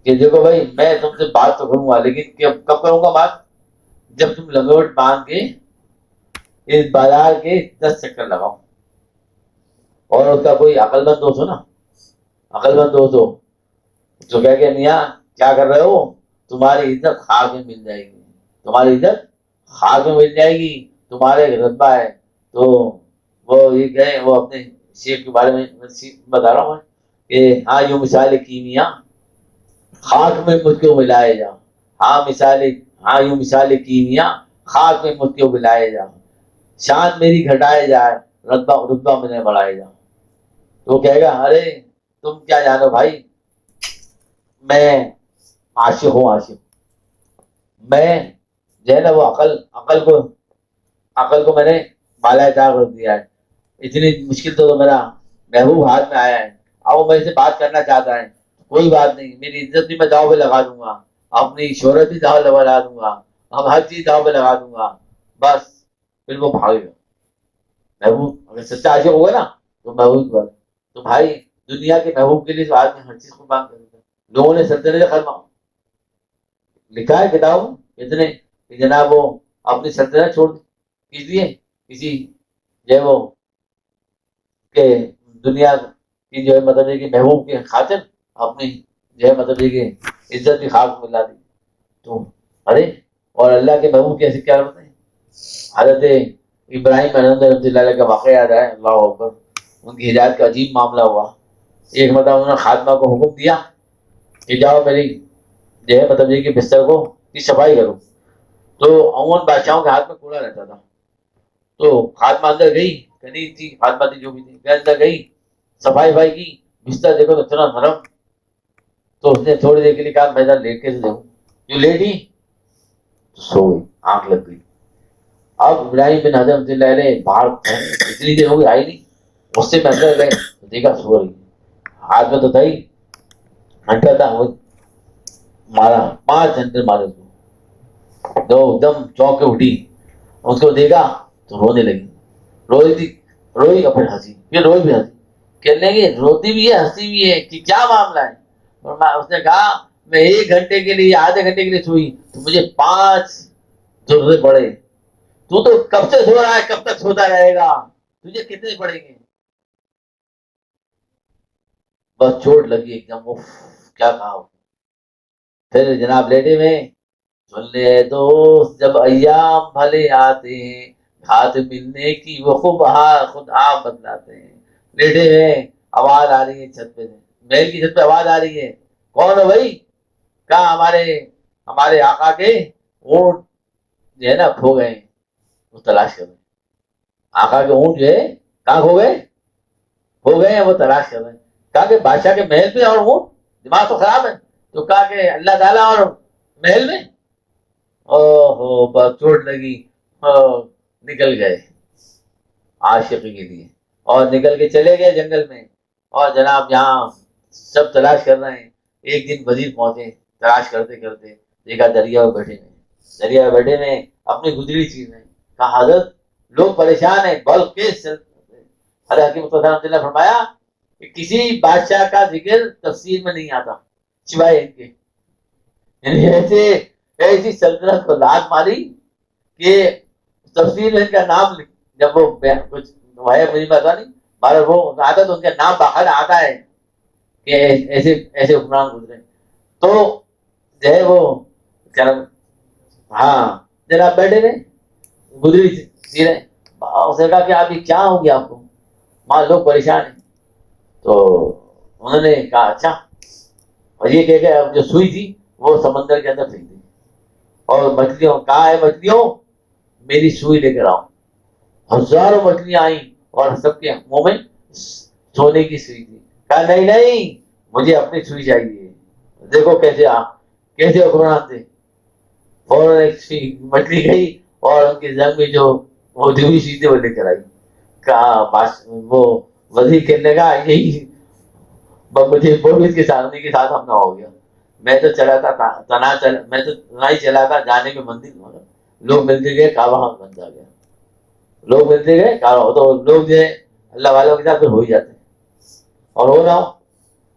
کہ دیکھو بھائی میں تم سے بات تو کروں گا, لیکن کب کروں گا بات, جب تم لنگوٹ باندھ کے اس بازار کے 10 چکر لگاؤ. اور اس کا کوئی عقل مند دوست ہو نا, عقل مند دوست ہو تو کہہ کہ میاں کیا کر رہے ہو, تمہاری عزت خاک میں مل جائے گی, تمہاری عزت خاک میں مل جائے گی, تمہارے ایک رتبہ ہے. تو وہ یہ کہے, وہ اپنے شیخ کے بارے میں بتا رہا ہوں کہ ہاں یوں مثال کیمیا خاک میں مجھ کو ملائے جا, ہاں یوں مثال کیمیا خاک میں مجھ کو ملائے جا, شان میری گھٹائے جائے, رتبہ میں بڑھائے جا. تو وہ کہے گا ارے تم کیا جانو بھائی, میں عاشق ہوں, عاشق میں جو ہے نا وہ عقل کو میں نے بالائے طاق رکھ دیا ہے. اتنی مشکل تو میرا محبوب ہاتھ میں آیا ہے, اب وہ میرے سے بات کرنا چاہتا ہے, کوئی بات نہیں, میری عزت بھی میں داؤ پہ لگا دوں گا, اپنی شہرت بھی داؤ لگا دوں گا, اب ہر چیز داؤ پہ لگا دوں گا, بس پھر وہ بھاگے گا. محبوب اگر سچا عاشق ہوگا نا تو محبوب کی بات, تو بھائی دنیا کے محبوب کے لیے تو آدمی ہر چیز قربان کر دیتا ہے. لوگوں نے سلطنت خرما لکھا ہے کتاب اتنے کہ جناب وہ اپنی سلطنت چھوڑ دی, کس لیے, کسی جو ہے وہ کہ دنیا کی جو ہے مطلب ہے کہ محبوب کے خاطر اپنی جو ہے مطلب ہے کہ عزت کی خاک ملا دی. تو ارے اور اللہ کے محبوب کیسے کیا کرتے ہیں. حضرت ابراہیم رحمۃ اللہ علیہ کا واقعہ یاد ہے, اللہ اکبر, ان کی ہدایت کا عجیب معاملہ ہوا. ایک مرتبہ انہوں نے خاتمہ کو حکم دیا کہ جاؤ میری جو ہے مطلب یہ کہ بستر کو کی صفائی کرو. تو عموماً بادشاہوں کے ہاتھ میں کوڑا رہتا تھا, تو خاتمہ اندر گئی, کنیز تھی خاتمہ تھی جو بھی تھی, اندر گئی صفائی کی, بستر دیکھو تو اتنا نرم, تو اس نے تھوڑی دیر کے لیے کہا میں ادھر لیٹ کے دیکھوں, جو لیٹی تو سو گئی, آنکھ لگ گئی. اب ابراہیم بن حضرت اللہ علیہ باہر اتنی دیر ہو گئی آئی نہیں, غصے میں اندر گئے, دیکھا سو رہی, ہاتھ میں تو تھا ہی گھنٹہ تھا, مارا 5 گھنٹے مارے اس کو, تو ایک دم چونک کے اٹھی, اس کو دیکھا تو رونے لگی, روئی اور پھر ہنسی, پھر روئی بھی ہنسی, کہنے لگی روتی بھی ہے ہنسی بھی ہے کہ کیا معاملہ ہے. اور اس نے کہا میں 1 گھنٹے کے لیے آدھے گھنٹے کے لیے سوئی تو مجھے 5 ضرورت پڑے, تو کب سے سو رہا ہے, کب تک سوتا رہے گا, تجھے کتنے پڑیں گے. بس چوٹ لگی ایک دم, کیا کہا. پھر جناب لیٹے میں سن لے دوست جب ایام بھلے آتے ہیں, ہاتھ ملنے کی وہ خود آپ بتلاتے ہیں. لیٹے میں آواز آ رہی ہے چھت پہ, محل کی چھت پہ آواز آ رہی ہے, کون ہو بھائی, کہاں ہمارے آقا کے اونٹ جو ہے نا کھو گئے, وہ تلاش کر رہے ہیں. آقا کے اونٹ جو ہے کہاں کھو گئے ہیں, وہ تلاش کر رہے ہیں. کہا کہ بادشاہ کے محل پہ اور اونٹ, دماغ تو خراب ہے. تو کہا کہ اللہ تعالیٰ اور محل میں, او بس چوٹ لگی, نکل گئے عاشقی کے لیے, اور نکل کے چلے گئے جنگل میں. اور جناب یہاں سب تلاش کر رہے ہیں. ایک دن وزیر پہنچے, تلاش کرتے کرتے دیکھا دریا میں بیٹھے میں اپنی گزری چیز میں. کہا حضرت لوگ پریشان ہیں, بلکہ حضرت حکیم رحمۃ اللہ فرمایا کہ کسی بادشاہ کا ذکر تفسیر میں نہیں آتا سوائے ان کے. یعنی ایسی سلطنت کو لات ماری کہ تفسیر میں ان کا نام جب وہ کچھ ہے مجھے پتا نہیں, مگر وہ عادت ان کا نام باہر آتا ہے کہ ایسے ایسے حکمران گزرے. تو جو ہے وہ کیا نام، ہاں جناب بیٹھے رہے گزری سی رہے. اس نے کہا کہ آپ یہ کیا ہو گیا آپ کو، وہاں لوگ پریشان ہیں. تو انہوں نے کہا اچھا، اور یہ کہہ کے جو سوئی تھی وہ سمندر کے اندر پھینک دی. اور مچھلیوں کہا ہے مچھلیوں میری سوئی لے کر آؤ. ہزاروں مچھلیاں آئیں اور سب کے منہ میں سونے کی سوئی تھی. کہا نہیں نہیں مجھے اپنی سوئی چاہیے. دیکھو کیسے حکمران تھے. فوراً ایک مچھلی گئی اور ان کی زنگ میں جو وہ دیوی سوئی تھی وہ لے کر آئی. کہا وہ وزیر کہنے کا یہی مجھے پولیس کے سامنے کے ساتھ ہمنا ہو گیا. میں تو چلا تھا میں تو نہیں چلا تھا جانے میں مندر لوگ ملتے گئے کعبہ بن جا گیا. لوگ ملتے گئے کعبہ، تو لوگ جو ہے اللہ والوں کے ساتھ پھر ہو ہی جاتے ہیں. اور ہو نہ ہو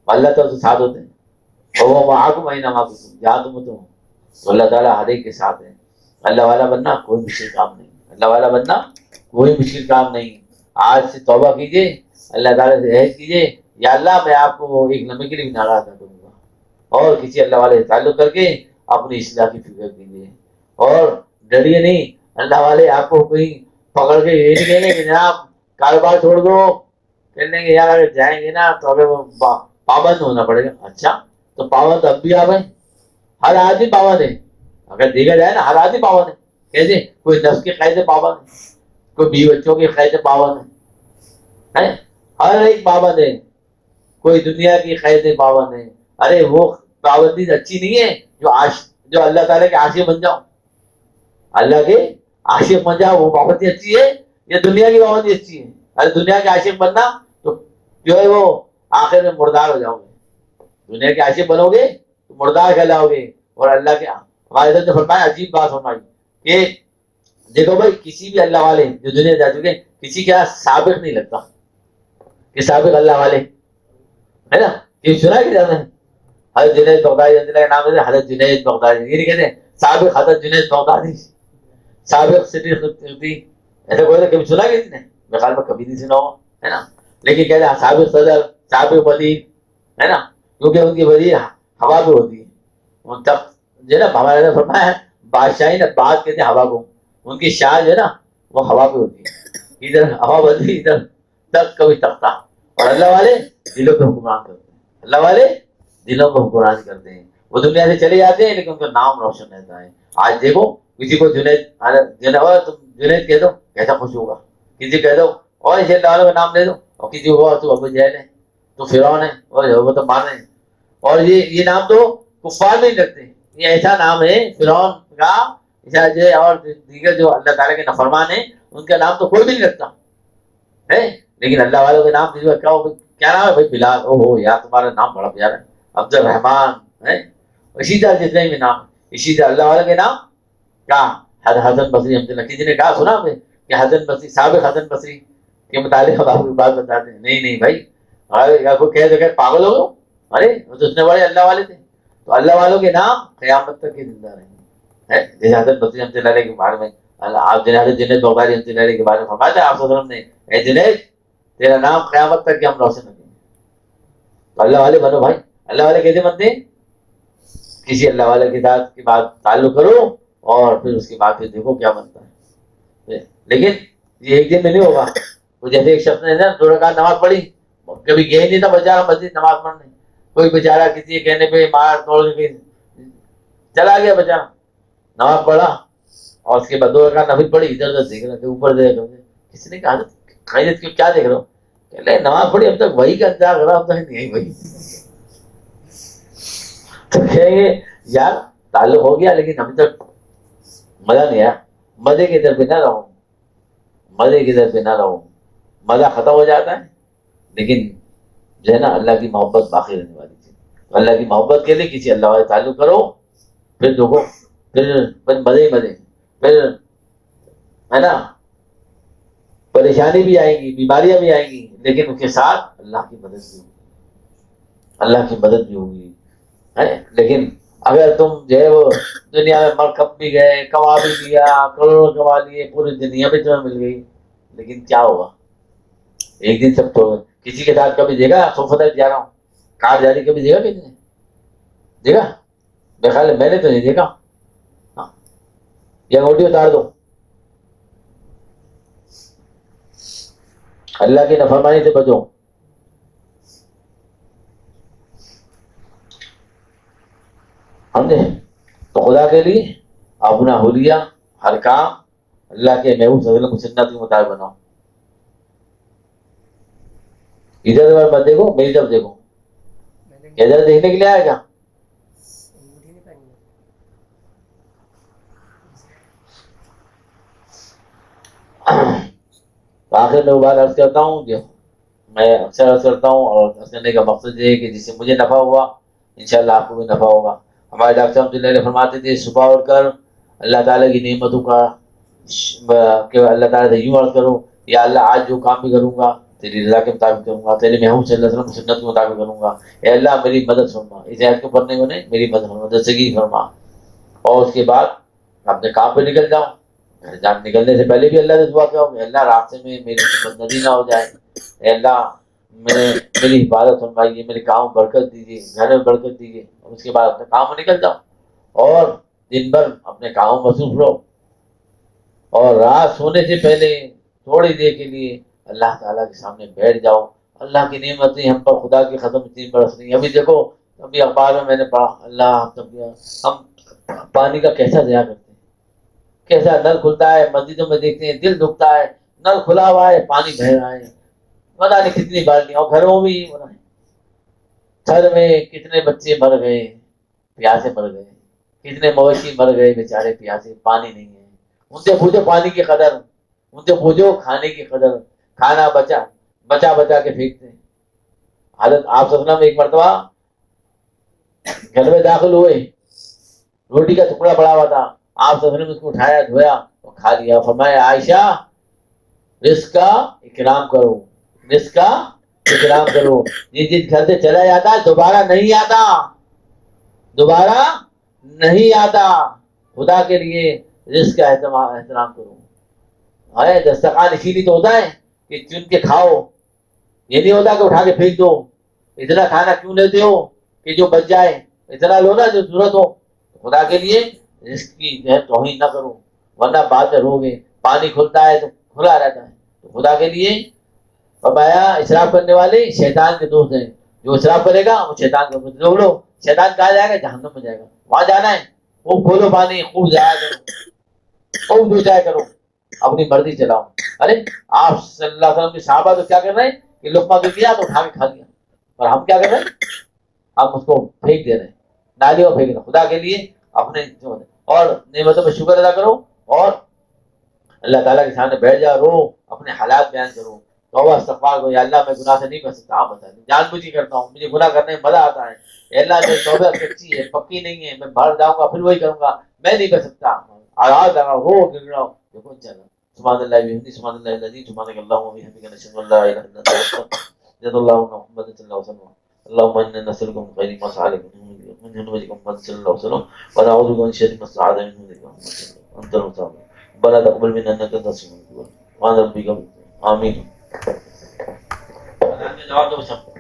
اللہ تو ساتھ ہوتے ہیں. اور وہ وہاں کو مہینہ وہاں کو جہاں تم تو اللہ تعالیٰ ہر ایک کے ساتھ ہے. اللہ والا بننا کوئی مشکل کام نہیں. اللہ والا بننا کوئی مشکل کام نہیں. آج سے توبہ کیجیے، اللہ تعالیٰ سے عہد کیجیے یا اللہ میں آپ کو ایک لمحے کے لیے بھی ناراض نہ کروں گا. اور کسی اللہ والے سے تعلق کر کے اپنی اصلاح کی فکر کیجیے. اور ڈریے نہیں. اللہ والے آپ کو کوئی پکڑ کے یہ نہیں کہیں گے کہ جناب کاروبار چھوڑ دو. کہنے گے یار اگر جائیں گے نا تو ہمیں پابند ہونا پڑے گا. اچھا تو پابند اب بھی آپ ہیں، ہر آدمی پابند ہے. اگر دیکھا جائے نا ہر آدمی پابند ہے. کیسے؟ کوئی نفس کی قید سے پابند ہے، کوئی بیوی بچوں کی قید سے پابند ہے، ہر ایک پابند ہے. کوئی دنیا کی قید سے پابند ہے. ارے وہ پابندی اچھی نہیں ہے جو اللہ تعالیٰ کے عاشق بن جاؤ. اللہ کے عاشق بن جاؤ وہ پابندی اچھی ہے یا دنیا کی پابندی اچھی ہے؟ ارے دنیا کے عاشق بننا تو جو ہے وہ آخر میں مردار ہو جاؤ گے. دنیا کے عاشق بنو گے تو مردار کہلاؤ گے. اور اللہ کے ہمارے حضرت نے فرمایا عجیب بات فرمائی کہ دیکھو بھائی کسی بھی اللہ والے جو دنیا جا چکے کسی کا سابق نہیں لگتا کہ سابق اللہ والے ہے نا. یہ سنا کہ جانا ہے حضرت جنید بغدادی کا نام ہے حضرت جنید بغدادی. یہ نہیں کہتے سابق حضرت جنید بغدادی، سابق صدیق قطبی. ایسا کوئی کبھی سنا کہ نے؟ میرے خیال میں کبھی نہیں سنا ہوا ہے نا. لیکن کہتے ہیں سابق صدر، سابق وزیر ہے نا، کیونکہ ان کی وزیر ہوا پہ ہوتی ہے. ان تب جو ہے نا ہمارے فرمایا ہے بادشاہی نا بات کہتے ہیں ہوا کو، ان کی شاہ جو ہے نا وہ ہوا پہ ہوتی ہے. ادھر ہوا بدلی ادھر تک کبھی تختہ. اور اللہ والے دلوں پہ حکمران کرتے ہیں. اللہ والے دلوں کو حکمران کرتے ہیں. وہ دنیا سے چلے جاتے ہیں لیکن ان کا نام روشن رہتا ہے. آج دیکھو کسی کو جنید تم جنید کہہ دو کیسا خوش ہوگا. کسی کہہ دو اور اسے اللہ والوں کا نام لے دو اور کسی کو تو ابو جہل ہے تو فرعون ہے اور وہ تو مان ہے. اور یہ نام تو کفار میں نہیں رکھتے. یہ ایسا نام ہے فرعون کا اور دیگر جو اللہ تعالیٰ کے نافرمان ہیں ان کا نام تو کوئی بھی نہیں رکھتا ہے. لیکن اللہ والوں کے نام کیا نام ہے بھائی؟ بلال. او ہو یار تمہارا نام بڑا پیارا ہے. عبد الرحمان ہے. اسی طرح جتنے بھی نام اسی طرح اللہ والوں کے نام کیا. حسن بصری رحمۃ اللہ کسی نے کہا سنا میں کہ حسن بصری سابق حسن بصری کے متعلق آپ کو بات بتاتے ہیں. نہیں بھائی آپ کو کہ پاگل ہو. ارے وہ تو اتنے بڑے اللہ والے تھے. تو اللہ والوں کے نام قیامت تک کے زندہ رہیں گے. جیسے حسن بصری رحمۃ اللہ کے بارے میں آپ حضرت جنید بغدادی رحمۃ اللہ کے بارے میں فرمایا تھا آپ صلی اللہ علیہ وسلم نے اے جنید تیرا نام قیامت تک کے ہم روشن رکھیں گے. تو اللہ والے بنو بھائی. اللہ والے کیسے بنتے ہیں؟ کسی اللہ والے کے ساتھ کی بات تعلق کرو اور پھر اس کے بعد پھر دیکھو کیا بنتا ہے. لیکن یہ ایک دن میں نہیں ہوگا. تو جیسے ایک شخص نے نا 2 رکعت نماز پڑھی کبھی گئے نہیں تھا بیچارہ مسجد نماز پڑھنے. کوئی بیچارہ کسی کے کہنے پہ مار توڑ کے چلا گیا بیچارہ. نماز پڑھا اور اس کے بعد 2 رکعت نفل پڑھی ادھر ادھر دیکھ رہا کہ اوپر دیکھ رہا. کسی نے کہا خیریت کیوں کیا دیکھ رہا ہو؟ کہ لے نماز پڑھی اب تک وہی کا انتظار کر رہا اب تک نہیں وہی. تو کہیں گے یار تعلق ہو گیا لیکن ابھی تک مزہ نہیں آیا. مزے کی در پہ نہ رہو، مزے کی در پہ نہ رہو. مزہ ختم ہو جاتا ہے لیکن جو ہے نا اللہ کی محبت باقی رہنے والی تھی. اللہ کی محبت کے لیے کسی اللہ والے تعلق کرو پھر دیکھو پھر مزے ہی مزے. پھر ہے نا پریشانی بھی آئیں گی بیماریاں بھی آئیں گی لیکن اس کے ساتھ اللہ کی مدد بھی ہوگی. اللہ کی مدد بھی ہوگی ہے. لیکن اگر تم جو ہے وہ دنیا میں مرکب بھی گئے کما بھی لیا کروڑوں کما لیے پوری دنیا بھی تمہیں مل گئی لیکن کیا ہوگا؟ ایک دن سب تو کسی کے ساتھ کبھی دیکھا صوفہ جا رہا ہوں کار جاری کبھی دیکھا کسی نے؟ دیکھا؟ میرے خیال ہے میں نے تو نہیں دیکھا. ہاں یہ انگوٹھی اتار دو. اللہ کی نافرمانی سے بچو. سمجھے؟ تو خدا کے لیے اپنا حلیہ ہر کام اللہ کے محبوب صلی اللہ علیہ وسلم سنت کے مطابق بناؤ. ادھر ادھر مت دیکھو, میری طرف دیکھو. کیا ادھر دیکھنے کے لیے آیا کیا؟ آخر میں وہ بات عرض کرتا ہوں جو میں اکثر عرض کرتا ہوں, اور عرض کرنے کا مقصد یہ ہے کہ جس سے مجھے نفع ہوا انشاءاللہ آپ کو بھی نفع ہوگا. ہمارے ڈاکٹر صاحب اللہ علیہ فرماتے تھے صبح اٹھ کر اللہ تعالیٰ کی نعمتوں کا کہ اللہ تعالیٰ سے یوں عرض کرو, یا اللہ آج جو کام بھی کروں گا تیری رضا کے مطابق کروں گا, تیرے محمود صلی اللہ علیہ وسلم کی سنت کے مطابق کروں گا. اے اللہ میری مدد فرما, اس آیت کو پڑھنے میں میری مدد فرما, دستگیر فرما. اور اس کے بعد اپنے کام پہ نکل جاؤں. جان نکلنے سے پہلے بھی اللہ سے دعا کرو کہ اللہ راستے میں میری بدنظری نہ ہو جائے, اے اللہ میری حفاظت فرمائیے, میرے کام برکت دیجیے, گھر میں برکت دیجیے. اور اس کے بعد اپنے کام میں نکل جاؤ اور دن بھر اپنے کاموں میں مصروف رہو, اور رات سونے سے پہلے تھوڑی دیر کے لیے اللہ تعالیٰ کے سامنے بیٹھ جاؤ. اللہ کی نعمتیں ہم پر خدا کی ختم اتنی برس رہی ہیں. ابھی دیکھو ابھی اخبار میں نے پڑھا, اللہ ہم پانی کا کیسا ضیاع کرتے ہیں, کیسا نل کھلتا ہے مسجدوں میں دیکھتے ہیں دل دکھتا ہے, نل کھلا ہوا ہے پانی بہ رہا ہے, پتا نہیں کتنی بالٹیاں, اور گھروں میں ہی ہو رہا ہے. گھر میں کتنے بچے مر گئے پیاسے مر گئے, کتنے مویشی مر گئے بیچارے پیاسے, پانی نہیں ہے. ان سے پوچھو پانی کی قدر, ان سے پوچھو کھانے کی قدر, کھانا بچا کے پھینکتے ہیں. حالت آپ سپنا میں ایک مرتبہ گھر میں داخل ہوئے, روٹی کا ٹکڑا پڑا ہوا تھا, آپ سپنے میں اس کو اٹھایا دھویا اور کھا لیا. فرمایا عائشہ رزق کا اکرام کرو, رزق کا اکرام کرو. یہ جس گھر سے چلا جاتا ہے دوبارہ نہیں آتا, دوبارہ نہیں آتا. خدا کے لیے رزق کا احترام کرو. ہے دسترخوان اسی لیے تو ہوتا ہے کہ چن کے کھاؤ, یہ نہیں ہوتا کہ اٹھا کے پھینک دو. اتنا کھانا کیوں لیتے ہو کہ جو بچ جائے, اتنا لو نا جو ضرورت ہو. خدا کے لیے رزق کی توہین نہ کرو ورنہ بعد میں رو گے. پانی کھلتا ہے تو کھلا رہتا ہے. تو خدا کے لیے فرمایا اسراف کرنے والے شیطان کے دوست ہیں, جو اسراف کرے گا وہ شیطان کا دوست. لوگ لو شیطان کہاں جائے گا, جہنم میں جائے گا. وہاں جانا ہے خوب کھولو پانی, خوب جایا کرو, خوب دوچایا کرو, اپنی مرضی چلاؤ. ارے آپ صلی اللہ علیہ وسلم کے صحابہ تو کیا کر رہے ہیں کہ لقمہ بھی کیا تو اٹھا کے کھا لیا, اور ہم کیا کر رہے ہیں, ہم اس کو پھینک دے رہے ہیں, نالیوں پھینک رہے ہیں. خدا کے لیے اپنے اور نعمتوں پہ شکر ادا کرو, اور اللہ تعالیٰ کے سامنے بیٹھ جاؤ, رو, اپنے حالات بیان کرو, توبہ استغفار کرو. یا اللہ میں گناہ سے نہیں بچ سکتا, آپ بتا دیں, جان بوجھ کے کرتا ہوں, مجھے گناہ کرنے میں مزہ آتا ہے. اے اللہ میری توبہ سچی ہے, پکی نہیں ہے, میں باہر جاؤں گا پھر وہی کروں گا, میں نہیں بچ سکتا. آواز لگاؤ, رو گر رہا ہوں, دیکھو چلا سبحان اللہ بحمدہ سبحان اللہ العظیم سبحانک اللہم وبحمدک نشہد ان لا الہ الا انت نستغفرک جزا اللہ محمد صلی اللہ علیہ وسلم. اللهم انا نسالك من خير ما سالك من نبيك محمد صلى الله عليه وسلم ونعوذ بك من شر ما استعاذ منه نبيك محمد صلى الله عليه وسلم. انت المستعان ربنا تقبل منا انك انت السميع العليم. سبحان ربك. آمين. جواب دو سب.